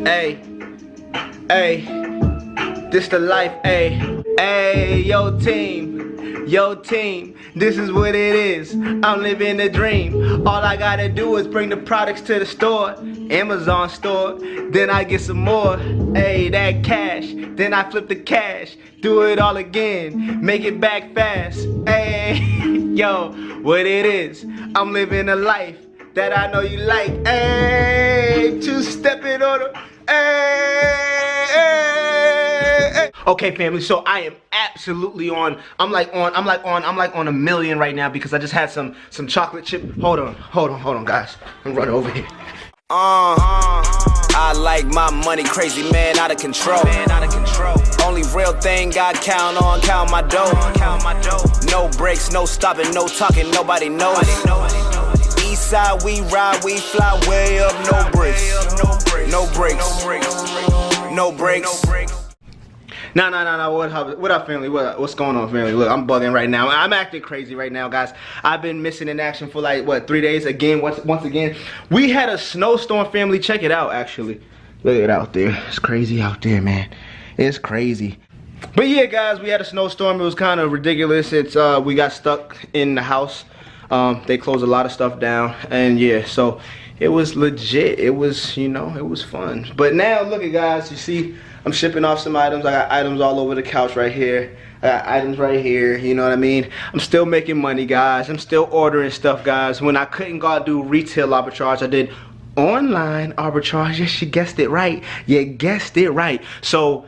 Hey, hey, this the life, hey, hey, yo team, this is what it is. I'm living the dream. All I gotta do is bring the products to the store, Amazon store, then I get some more, hey, that cash, then I flip the cash, do it all again, make it back fast, hey, yo, what it is, I'm living a life that I know you like, hey, two-step it on the, hey. Okay, family, so I am absolutely on, I'm like on a million right now because I just had some chocolate chip. Hold on, guys. I'm running over here. I like my money crazy, man, out of control. Only real thing I count on, count my dough. No breaks, no stopping, no talking, nobody knows. East side, we ride, we fly way up, no breaks. No breaks. No, what up, family? What's going on, family? Look, I'm bugging right now. I'm acting crazy right now, guys. I've been missing in action for like, what, 3 days? Again, once again. We had a snowstorm, family. Check it out, actually. Look at it out there. It's crazy out there, man. It's crazy. But yeah, guys, we had a snowstorm. It was kind of ridiculous. We got stuck in the house. They closed a lot of stuff down. And yeah, so it was legit. It was, you know, it was fun. But now, look at, guys, you see, I'm shipping off some items. I got items all over the couch right here. I got items right here, you know what I mean? I'm still making money, guys. I'm still ordering stuff, guys. When I couldn't go out do retail arbitrage, I did online arbitrage. Yes, you guessed it right. You guessed it right. So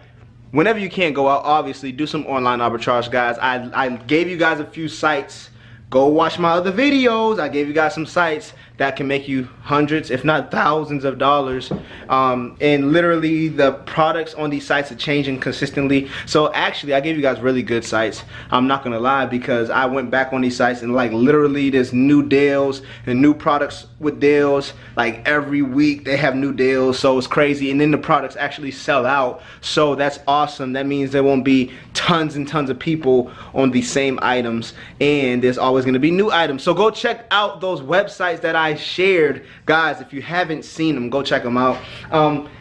whenever you can't go out, obviously do some online arbitrage, guys. I gave you guys a few sites. Go watch my other videos. I gave you guys some sites that can make you hundreds, if not thousands of dollars. And literally the products on these sites are changing consistently. So actually, I gave you guys really good sites. I'm not gonna lie, because I went back on these sites and like literally there's new deals and new products with deals. Like every week they have new deals, so it's crazy. And then the products actually sell out. So that's awesome. That means there won't be tons and tons of people on the same items, and there's always gonna be new items. So go check out those websites that I shared, guys. If you haven't seen them, go check them out.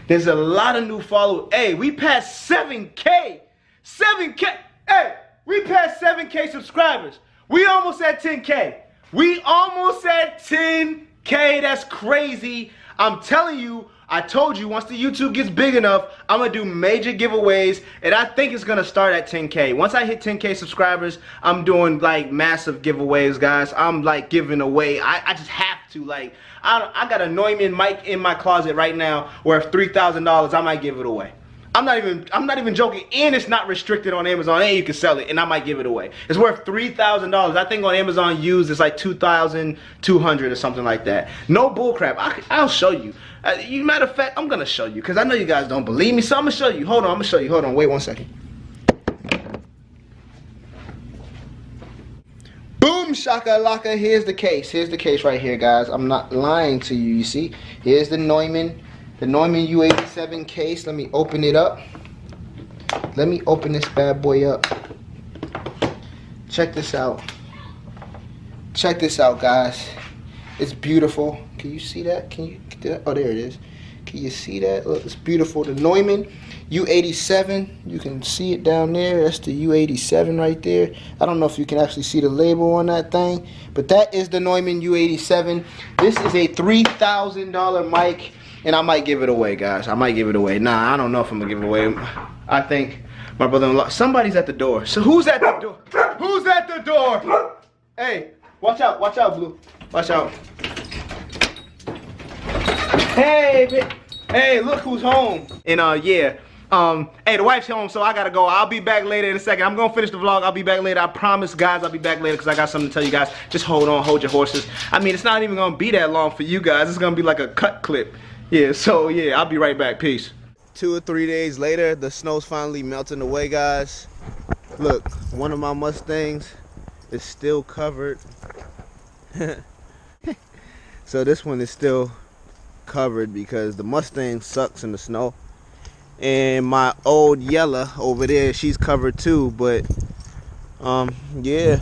There's a lot of new followers. Hey, we passed 7K. Hey, we passed 7K subscribers. We almost at 10K. We almost at 10K. That's crazy. I'm telling you, I told you, once the YouTube gets big enough, I'm gonna do major giveaways, and I think it's gonna start at 10K. Once I hit 10K subscribers, I'm doing like massive giveaways, guys. I'm like giving away. I just have to. Like, I got a Neumann mic in my closet right now worth $3,000. I might give it away. I'm not even joking, and it's not restricted on Amazon, and you can sell it, and I might give it away. It's worth $3,000. I think on Amazon used it's like $2,200 or something like that. No bullcrap. I'll show you. Matter of fact, I'm gonna show you because I know you guys don't believe me, so I'm gonna show you. Hold on, I'm gonna show you. Hold on, wait 1 second. Boom shakalaka. Here's the case. Here's the case right here, guys. I'm not lying to you. You see? Here's the Neumann U87 case. Let me open it up. Let me open this bad boy up. Check this out. Check this out, guys. It's beautiful. Can you see that? Can you? Oh, there it is. Can you see that? Look, it's beautiful. The Neumann U87. You can see it down there. That's the U87 right there. I don't know if you can actually see the label on that thing, but that is the Neumann U87. This is a $3,000 mic. And I might give it away, guys. I might give it away. Nah, I don't know if I'm gonna give it away. I think my brother-in-law, somebody's at the door. So who's at the door? Who's at the door? Hey, watch out, Blue. Watch out. Hey, look who's home. And yeah, hey, the wife's home, so I gotta go. I'll be back later in a second. I'm gonna finish the vlog. I'll be back later. I promise, guys, I'll be back later because I got something to tell you guys. Just hold on, hold your horses. I mean, it's not even gonna be that long for you guys. It's gonna be like a cut clip. Yeah, so yeah, I'll be right back. Peace. 2 or 3 days later, the snow's finally melting away, guys. Look, one of my Mustangs is still covered. So this one is still covered because the Mustang sucks in the snow. And my old Yella over there, she's covered too, but yeah,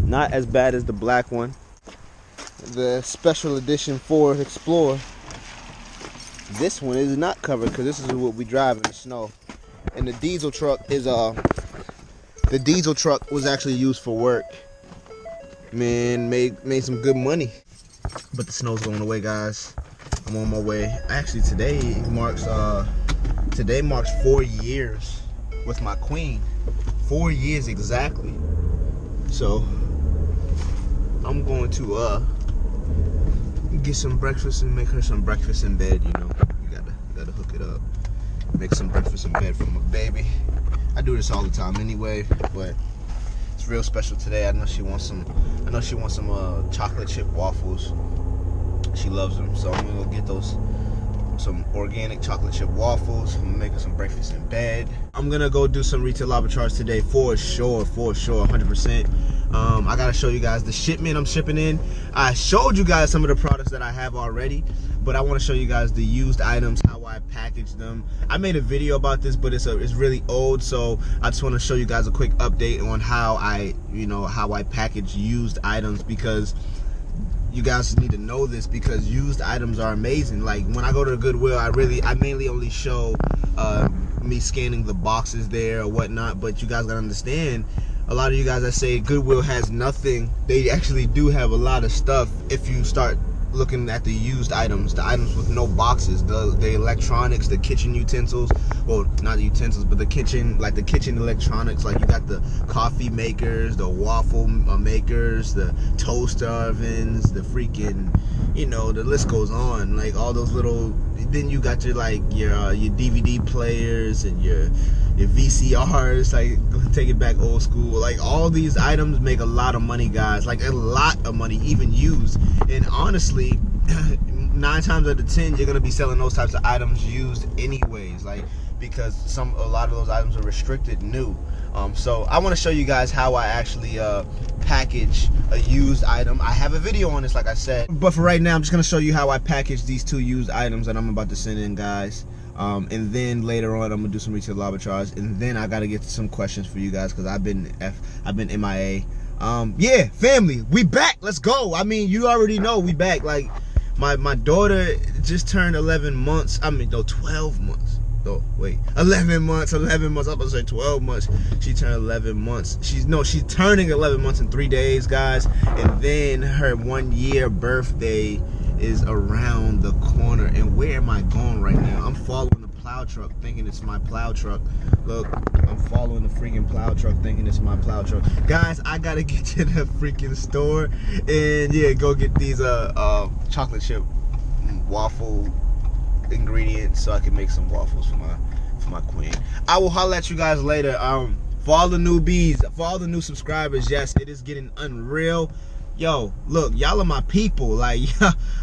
not as bad as the black one. The special edition Ford Explorer. This one is not covered because this is what we drive in the snow. And the diesel truck is the diesel truck was actually used for work. Man, made some good money. But the snow's going away, guys. I'm on my way. Actually, today marks 4 years with my queen. 4 years exactly. So I'm going to get some breakfast and make her some breakfast in bed. You know, you gotta hook it up. Make some breakfast in bed for my baby. I do this all the time anyway, but it's real special today. I know she wants some. Chocolate chip waffles. She loves them, so I'm gonna go get some organic chocolate chip waffles. I'm gonna make her some breakfast in bed. I'm gonna go do some retail arbitrage today for sure, 100%. I gotta show you guys the shipment I'm shipping in. I showed you guys some of the products that I have already, but I want to show you guys the used items, how I package them. I made a video about this, but it's really old, so I just want to show you guys a quick update on how I package used items, because you guys need to know this, because used items are amazing. Like when I go to the Goodwill, I mainly only show me scanning the boxes there or whatnot, but you guys gotta understand, a lot of you guys that say Goodwill has nothing, they actually do have a lot of stuff if you start looking at the used items, the items with no boxes, the electronics, the kitchen utensils, well, not the utensils, but the kitchen electronics. Like you got the coffee makers, the waffle makers, the toaster ovens, the freaking, you know, the list goes on. Like all those little, then you got your DVD players and your VCRs, like take it back old school. Like all these items make a lot of money, guys, like a lot of money, even used. And honestly, 9 times out of 10 you're gonna be selling those types of items used anyways, like because a lot of those items are restricted new. So I want to show you guys how I actually package a used item. I have a video on this, like I said, but for right now I'm just gonna show you how I package these 2 used items that I'm about to send in, guys. And then later on I'm gonna do some retail arbitrage, and then I gotta get to some questions for you guys because I've been MIA. Yeah, family, we back. Let's go. I mean, you already know we back. Like my daughter just turned 11 months. I mean, no, 12 months. Oh wait, 11 months. 11 months. I was about to say 12 months. She turned 11 months. She's turning 11 months in 3 days, guys. And then her 1 year birthday is around the corner. And where am I going right now? I'm following the plow truck thinking it's my plow truck. Look, I'm following the freaking plow truck thinking it's my plow truck. Guys, I gotta get to the freaking store and yeah, go get these chocolate chip waffle ingredients so I can make some waffles for my queen. I will holler at you guys later. For all the newbies, for all the new subscribers, yes, it is getting unreal. Yo, look, y'all are my people. Like,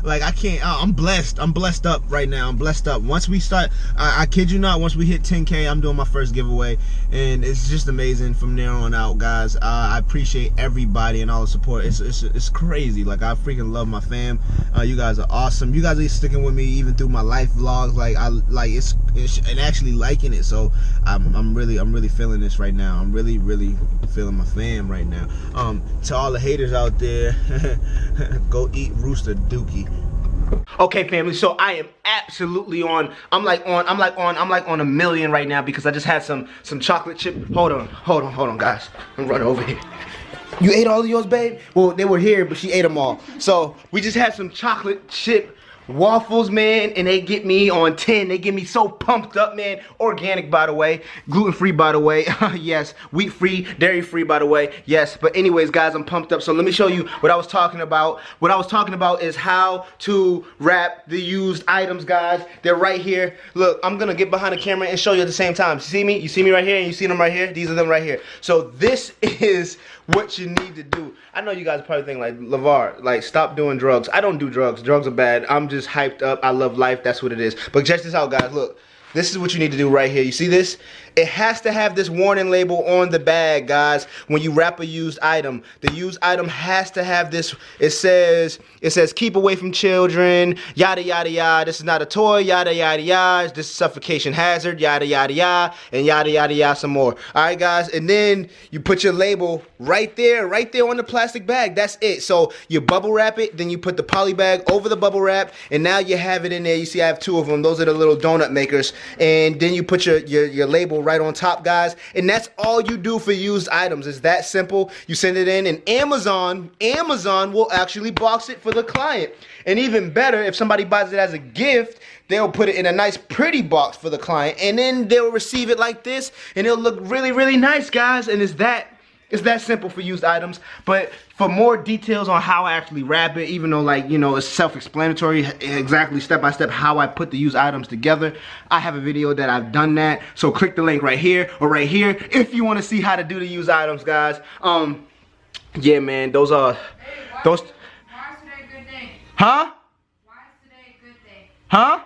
like I can't. I'm blessed. I'm blessed up right now. I'm blessed up. Once we start, I kid you not. Once we hit 10K, I'm doing my first giveaway, and it's just amazing from there on out, guys. I appreciate everybody and all the support. It's crazy. Like I freaking love my fam. You guys are awesome. You guys are sticking with me even through my life vlogs. Like it's and actually liking it. So I'm really feeling this right now. I'm really feeling my fam right now. To all the haters out there. Go eat Rooster Dookie. Okay, family, so I am absolutely on. I'm like on a million right now because I just had some chocolate chip. Hold on, guys. I'm running over here. You ate all of yours, babe? Well, they were here, but she ate them all. So we just had some chocolate chip waffles, man, and they get me on 10. They get me so pumped up, man. Organic, by the way. Gluten-free, by the way. Yes. Wheat-free, dairy-free, by the way. Yes. But anyways, guys, I'm pumped up. So let me show you what I was talking about. What I was talking about is how to wrap the used items, guys. They're right here. Look, I'm gonna get behind the camera and show you at the same time. You see me? You see me right here, and you see them right here? These are them right here. So this is what you need to do. I know you guys probably think like, Lavar, like, stop doing drugs. I don't do drugs. Drugs are bad. I'm just hyped up. I love life. That's what it is. But check this out, guys. Look, this is what you need to do right here. You see this? It has to have this warning label on the bag, guys. When you wrap a used item, the used item has to have this. It says keep away from children, yada yada yada. This is not a toy, yada yada yada. This is suffocation hazard, yada yada yada, and yada yada yada some more. All right, guys, and then you put your label right there on the plastic bag. That's it. So you bubble wrap it, then you put the poly bag over the bubble wrap, and now you have it in there. You see, I have 2 of them. Those are the little donut makers, and then you put your label right on top, guys, and that's all you do for used items. It's that simple. You send it in, and Amazon will actually box it for the client. And even better, if somebody buys it as a gift, they'll put it in a nice pretty box for the client, and then they'll receive it like this, and it'll look really, really nice, guys. And it's that simple for used items. But for more details on how I actually wrap it, even though, like, you know, it's self-explanatory exactly step by step how I put the used items together, I have a video that I've done that. So click the link right here or right here if you want to see how to do the used items, guys. Yeah, man, those are those. Why is today a good day? Huh? Why is today a good day? Huh?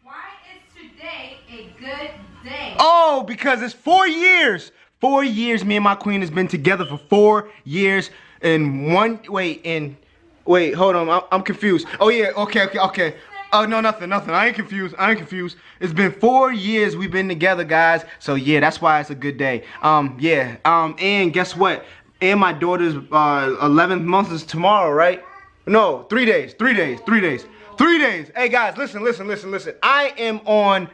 Why is today a good day? Oh, because it's 4 years. 4 years, me and my queen has been together for 4 years. And wait, hold on, I'm confused. Oh yeah, okay. Oh no, nothing. I ain't confused. It's been 4 years we've been together, guys. So yeah, that's why it's a good day. And guess what? And my daughter's 11th month is tomorrow, right? No, 3 days. Hey guys, listen. I am on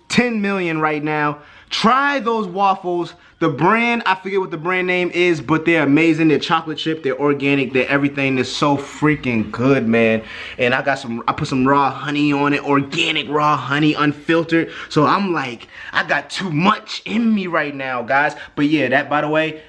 10 million right now. Try those waffles. The brand, I forget what the brand name is, but they're amazing. They're chocolate chip, they're organic, they're everything. They're so freaking good, man. And I put some raw honey on it, organic raw honey, unfiltered. So I'm like, I got too much in me right now, guys. But yeah, that, by the way,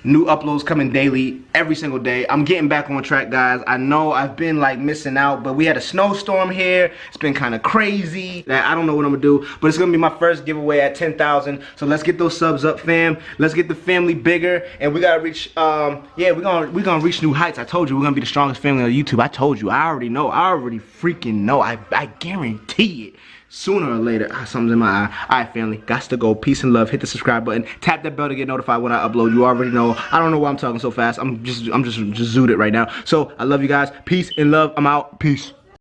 new uploads coming daily, every single day. I'm getting back on track, guys. I know I've been like missing out, but we had a snowstorm here. It's been kind of crazy. I don't know what I'm gonna do, but it's gonna be my first giveaway at 10,000. So let's get those subs up, fam. Let's get the family bigger, and we gotta reach. Yeah, we're gonna reach new heights. I told you we're gonna be the strongest family on YouTube. I told you. I already know. I already freaking know. I guarantee it. Sooner or later, something's in my eye. Alright, family, gots to go. Peace and love. Hit the subscribe button. Tap that bell to get notified when I upload. You already know. I don't know why I'm talking so fast. I'm just zooted right now. So I love you guys. Peace and love. I'm out. Peace.